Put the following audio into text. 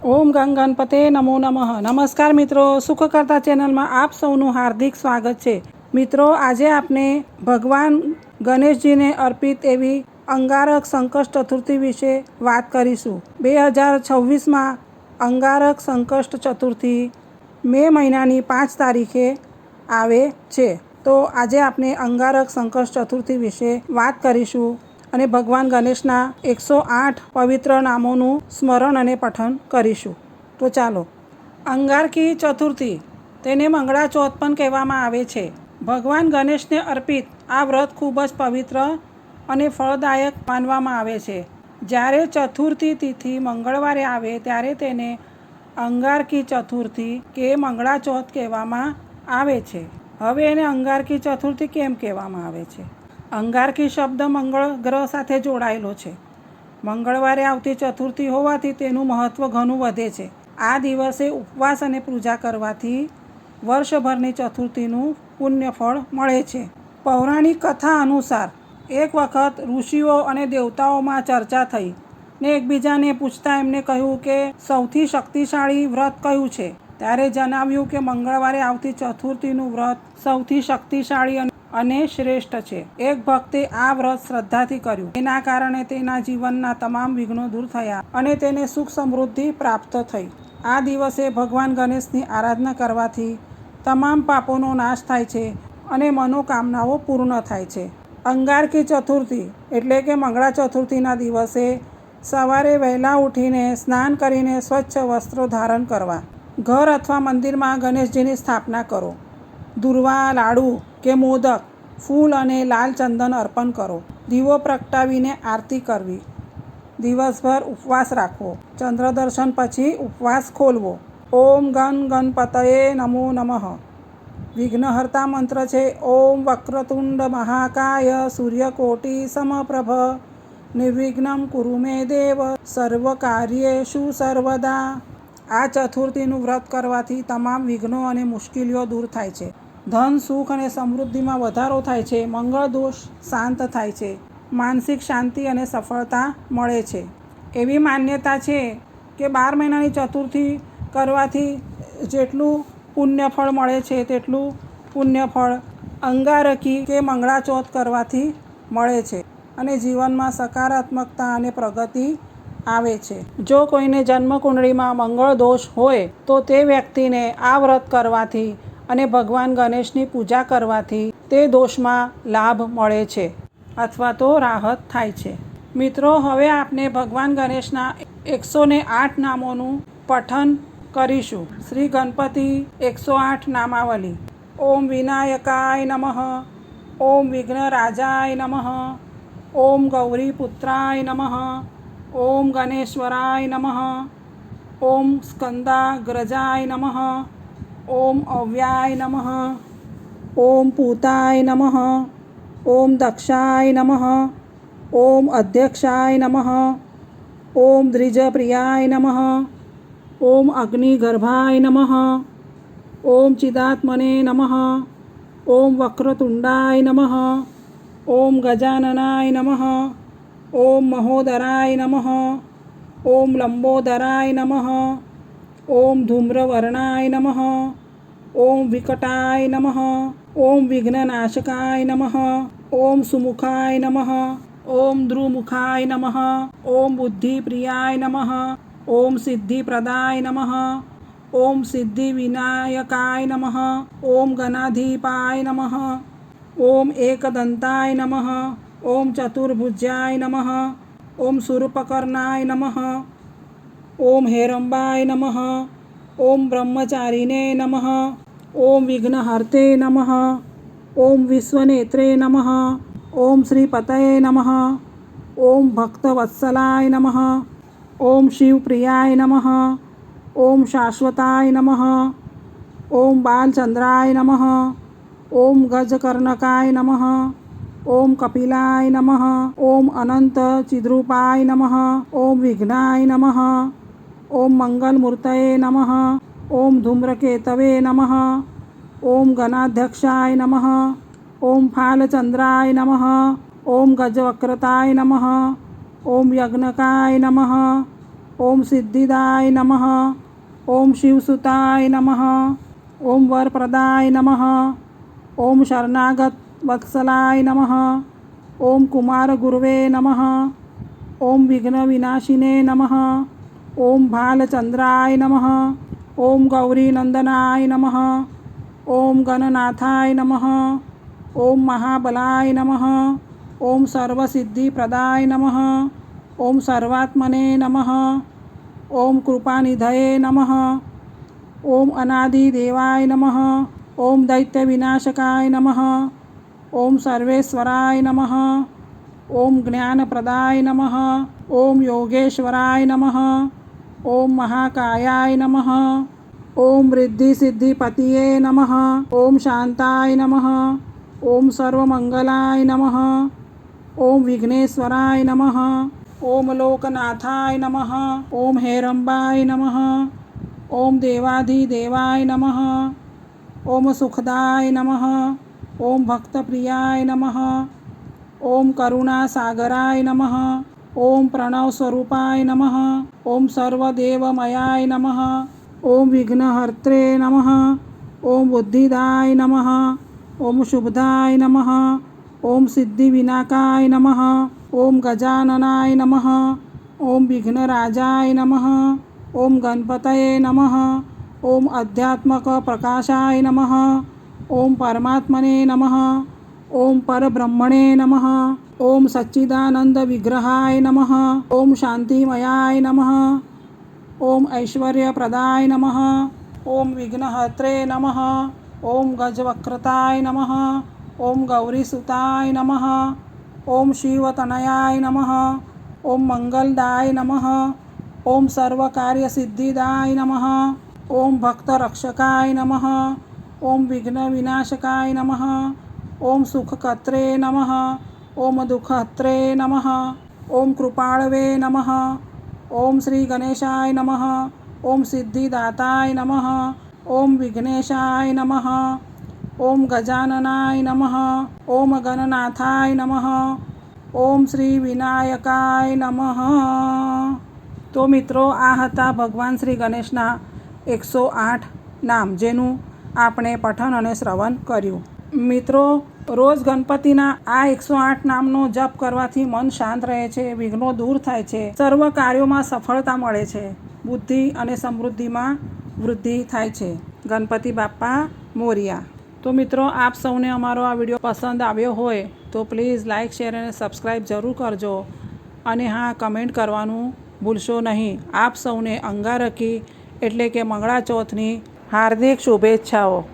ઓમ ગંગણપતે નમો નમઃ. નમસ્કાર મિત્રો, સુખકર્તા ચેનલમાં આપ સૌનું હાર્દિક સ્વાગત છે. મિત્રો, આજે આપણે ભગવાન ગણેશજીને અર્પિત એવી અંગારક સંકષ્ટ ચતુર્થી વિશે વાત કરીશું. 2026માં અંગારક સંકષ્ટ ચતુર્થી મે મહિનાની 5 તારીખે આવે છે. તો આજે આપણે અંગારક સંકષ્ટ ચતુર્થી વિશે વાત કરીશું અને ભગવાન ગણેશના 108 પવિત્ર નામોનું સ્મરણ અને પઠન કરીશું. તો ચાલો. અંગારકી ચતુર્થી, તેને મંગળા ચોથ પણ કહેવામાં આવે છે. ભગવાન ગણેશને અર્પિત આ વ્રત ખૂબ જ પવિત્ર અને ફળદાયક માનવામાં આવે છે. જ્યારે ચતુર્થી તિથિ મંગળવારે આવે ત્યારે તેને અંગારકી ચતુર્થી કે મંગળા ચોથ કહેવામાં આવે છે. હવે એને અંગારકી ચતુર્થી કેમ કહેવામાં આવે છે? અંગારકી શબ્દ મંગળ ગ્રહ સાથે જોડાયેલો છે. મંગળવારે આવતી ચતુર્થી હોવાથી તેનું મહત્ત્વ ઘણું વધે છે. આ દિવસે ઉપવાસ અને પૂજા કરવાથી વર્ષભરની ચતુર્થીનું પુણ્યફળ મળે છે. પૌરાણિક કથા અનુસાર એક વખત ઋષિઓ અને દેવતાઓમાં ચર્ચા થઈ ને એકબીજાને પૂછતા એમને કહ્યું કે સૌથી શક્તિશાળી વ્રત કયું છે? ત્યારે જણાવ્યું કે મંગળવારે આવતી ચતુર્થીનું વ્રત સૌથી શક્તિશાળી અને શ્રેષ્ઠ છે. એક ભક્તે આ વ્રત શ્રદ્ધાથી કર્યું. એના કારણે તેના જીવનના તમામ વિઘ્નો દૂર થયા અને તેને સુખ સમૃદ્ધિ પ્રાપ્ત થઈ. આ દિવસે ભગવાન ગણેશની આરાધના કરવાથી તમામ પાપોનો નાશ થાય છે અને મનોકામનાઓ પૂર્ણ થાય છે. અંગારકી ચતુર્થી એટલે કે મંગળા ચતુર્થીના દિવસે સવારે વહેલા ઉઠીને સ્નાન કરીને સ્વચ્છ વસ્ત્રો ધારણ કરવા. ઘર અથવા મંદિરમાં ગણેશજીની સ્થાપના કરો. દૂર્વા, લાડુ કે મોદક, ફૂલ અને લાલ ચંદન અર્પણ કરો. દીવો પ્રગટાવીને આરતી કરવી. દિવસભર ઉપવાસ રાખવો. ચંદ્ર દર્શન પછી ઉપવાસ ખોલવો. ઓમ ગણપતયે નમો નમઃ. વિઘ્નહર્તા મંત્ર છે ઓમ વક્રતુંડ મહાકાય સૂર્યકોટિ સમપ્રભ નિર્વિઘ્નમ કુરુ મે દેવ સર્વકાર્યેષુ સર્વદા. આ ચતુર્થીનું વ્રત કરવાથી તમામ વિઘ્નો અને મુશ્કેલીઓ દૂર થાય છે. ધન, સુખ અને સમૃદ્ધિમાં વધારો થાય છે. મંગળ દોષ શાંત થાય છે. માનસિક શાંતિ અને સફળતા મળે છે. એવી માન્યતા છે કે 12 મહિનાની ચતુર્થી કરવાથી જેટલું પુણ્યફળ મળે છે તેટલું પુણ્યફળ અંગારકી કે મંગળા ચોથ કરવાથી મળે છે અને જીવનમાં સકારાત્મકતા અને પ્રગતિ આવે છે. જો કોઈને જન્મકુંડળીમાં મંગળ દોષ હોય તો તે વ્યક્તિને આ વ્રત કરવાથી અને ભગવાન ગણેશની પૂજા કરવાથી તે દોષમાં લાભ મળે છે અથવા તો રાહત થાય છે. મિત્રો, હવે આપણે ભગવાન ગણેશના 108 નામોનું પઠન કરીશું. શ્રી ગણપતિ 108 નામાવલી. ઓમ વિનાયકાય નમઃ. ઓમ વિઘ્નરાજાય નમઃ. ઓમ ગૌરીપુત્રાય નમઃ. ઓમ ગણેશ્વરાય નમઃ. ઓમ સ્કંદાગ્રજાય નમઃ. ઓમ અવ્યાય નમઃ. ઓમ પૂતાય નમઃ. ઓમ દક્ષાય નમઃ. ઓમ અધ્યક્ષાય નમઃ. ઓમ દ્વિજપ્રિયાય નમઃ. ઓમ અગ્નિગર્ભાય નમઃ. ઓમ ચિદાત્મને નમઃ. ઓમ વક્રતુંડાય નમઃ. ઓમ ગજાનનાય નમઃ. ઓમ મહોદરાય નમઃ. ઓમ લંબોદરાય નમઃ. ઓમ ધૂમ્રવર્ણાય નમઃ. ઓમ વિકટાય નમઃ. ઓમ વિઘ્નનાશકાય નમઃ. ઓમ સુમુખાય નમઃ. ઓમ દ્રુમુખાય નમઃ. ઓમ બુદ્ધિપ્રિયાય નમઃ. ઓમ સિદ્ધિપ્રદાય નમઃ. ઓમ સિદ્ધિવિનાયકાય નમઃ. ઓમ ગણાધિપાય નમઃ. ઓમ એકદંતાય નમઃ. ઓમ ચતુર્ભુજાય નમઃ. ઓમ શૂર્પકર્ણાય નમઃ. ઓમ હેરંબાય નમઃ. ઓમ બ્રહ્મચારિણે નમઃ. ઓમ વિઘ્નહર્તે નમઃ. ઓમ વિશ્વનેત્રે નમઃ. ઓમ શ્રીપતયે નમઃ. ઓમ ભક્તવત્સલાય નમઃ. ઓમ શિવપ્રિયાય નમઃ. ઓમ શાશ્વતાય નમઃ. ઓમ બાલચંદ્રાય નમઃ. ઓમ ગજકર્ણકાય નમઃ. ઓમ કપિલાય નમઃ. ઓમ અનંત ચિદ્રૂપાય નમઃ. ઓમ વિઘ્નાય નમઃ. ઓમ મંગલમૂર્તયે નમઃ. ઓમ ધૂમ્રકેતવે નમઃ. ઓમ ગણાધ્યક્ષાય નમઃ. ઓમ ફાલચંદ્રાય નમઃ. ઓમ ગજવક્રતાય નમઃ. ઓમ યજ્ઞકાય નમઃ. ઓમ સિદ્ધિદાય નમઃ. ઓમ શિવસુતાય નમઃ. ઓમ વરપ્રદાય નમઃ. ઓમ શરણાગત વત્સલાય નમઃ. ઓમ કુમાર ગુરવે નમઃ. ઓમ વિઘ્ન વિનાશિને નમઃ. ઓમ ભાલચંદ્રાય નમઃ. ઓમ ગૌરીનંદનાય નમઃ. ઓમ ગણનાથાય નમઃ. ઓમ મહાબલાય નમઃ. ઓમ સર્વસિદ્ધિપ્રદાય નમઃ. ઓમ સર્વાત્મને નમઃ. ઓમ કૃપાનિધયે નમઃ. ઓમ અનાદિદેવાય નમઃ. ઓમ દૈત્યવિનાશકાય નમઃ. ઓમ સર્વેશ્વરાય નમઃ. ઓમ જ્ઞાનપ્રદાય નમઃ. ઓમ યોગેશ્વરાય નમઃ. ઓમ મહાકાયાય નમઃ. ઓમ રિદ્ધિસિદ્ધિપતયે નમઃ. ઓમ શાંતાય નમઃ. ઓમ સર્વમંગલાય નમઃ. ઓમ વિઘ્નેશ્વરાય નમઃ. ઓમ લોકનાથાય નમઃ. ઓમ હેરંબાય નમઃ. ઓમ દેવાધિદેવાય નમઃ. ઓમ સુખદાય નમઃ. ઓમ ભક્તપ્રિયાય નમઃ. ઓમ કરુણાસાગરાય નમઃ. ઓમ પ્રણવસ્વરૂપાય નમઃ. ઓમ સર્વદેવમયાય નમઃ. ઓમ વિઘ્નહર્ત્રે નમઃ. ઓમ બુદ્ધિદાય નમઃ. ઓમ શુભદાય નમઃ. ઓમ સિદ્ધિવિનાકાય નમઃ. ઓમ ગજાનનાય નમઃ. ઓમ વિઘ્નરાજાય નમઃ. ઓમ ગણપતયે નમઃ. ઓમ અધ્યાત્મક પ્રકાશાય નમઃ. ઓમ પરમાત્મને નમઃ. ઓમ પરબ્રહ્મણે નમઃ. ઓમ સચ્ચિદાનંદ વિગ્રહાય નમઃ. ઓમ શાંતિમયાય નમઃ. ઓમ ઐશ્વર્યપ્રદાય નમઃ. ઓમ વિઘ્નહર્ત્રે નમઃ. ઓમ ગજવક્રતાય નમઃ. ઓમ ગૌરીસુતાય નમઃ. ઓમ શિવતનયાય નમઃ. ઓમ મંગલદાય નમઃ. ઓમ સર્વકાર્યસિદ્ધિદાય નમઃ. ઓમ ભક્તરક્ષકાય નમઃ. ઓમ વિઘ્નવિનાશકાય નમઃ. ઓમ સુખકર્ત્રે નમઃ. ઓમ દુઃખહર્ત્રે નમઃ. ઓમ કૃપાળવે નમઃ. ઓમ શ્રી ગણેશાય નમઃ. ઓમ સિદ્ધિદાતાય નમઃ. ઓમ વિઘ્નેશાય નમઃ. ઓમ ગજાનનાય નમઃ. ઓમ ગણનાથાય નમઃ. ઓમ શ્રી વિનાયકાય નમઃ. તો મિત્રો, આ હતા ભગવાન શ્રી ગણેશના 108 નામ, જેનું આપણે પઠન અને શ્રવણ કર્યું. મિત્રો, રોજ ગણપતિના આ 108 નામનો જપ કરવાથી મન શાંત રહે છે, વિઘ્નો દૂર થાય છે, સર્વ કાર્યોમાં સફળતા મળે છે, બુદ્ધિ અને સમૃદ્ધિમાં વૃદ્ધિ થાય છે. ગણપતિ બાપ્પા મોરિયા. તો મિત્રો, આપ સૌને અમારો આ વિડીયો પસંદ આવ્યો હોય તો પ્લીઝ લાઇક, શેર અને સબસ્ક્રાઈબ જરૂર કરજો. અને હા, કમેન્ટ કરવાનું ભૂલશો નહીં. આપ સૌને અંગારકી એટલે કે મંગળા ચોથની હાર્દિક શુભેચ્છાઓ.